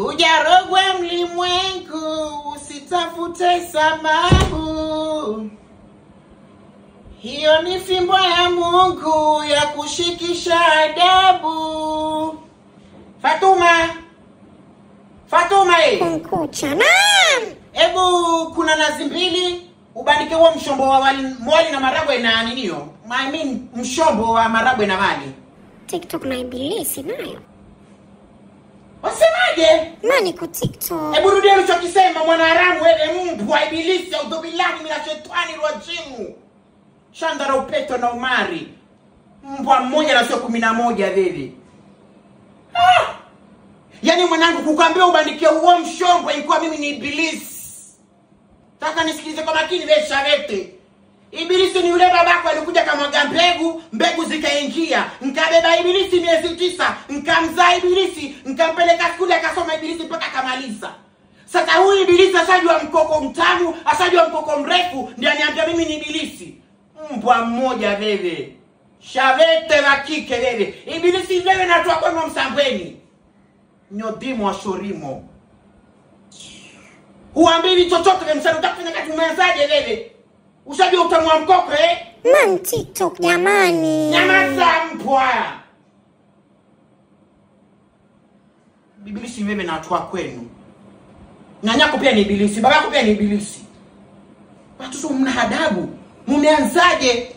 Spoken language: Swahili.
Hujarogwa mlimwengu, usitafute sababu. Hiyo ni fimbo ya Mungu ya kushikisha adabu. Fatuma Mkucha, naam. Ebu kuna nazi mbili, ubandike huo mshombo wa wali na maragwe na ninio. I mean mshombo wa maragwe na wali. TikTok na ibilisi nayo. Wasemaje? Nani ku TikTok? Ebu rudia ulichokisema mwanaharamu wewe mbwa ibilisi au dhubilani mina shetani rajimu. Shandara upeto na umari. Mbwa mmoja na sio 11 wewe. Yaani mwanangu kukwambia ubandikie huo mshombo ilikuwa mimi ni ibilisi. Taka nisikilize kwa makini wewe Sharete. Ibilisi ni yule babako alikuja kamwaga mbegu zikaingia. Nkabeba ibilisi miezi 9, nkamzaa ibilisi, nkampeleka shule akasoma ibilisi mpaka kamaliza. Sasa huyu ibilisi asajua mkoko mtamu, asajua mkoko mrefu, ndiye aniambia mimi ni ibilisi. Mbwa mmoja wewe. Sharete wa kike wewe. Ibilisi wewe na watu wako msambweni. Nyodimo wa shorimo. Huambiwi chochote kwa msana utakufanya kati umeanzaje wewe. Ushajua utamu wa mkoko Man TikTok jamani. Nyamaza mpwa. Ibilisi wewe na watu wa kwenu. Nyanyako pia ni ibilisi, babako pia ni ibilisi. Watu mna adabu. Mumeanzaje?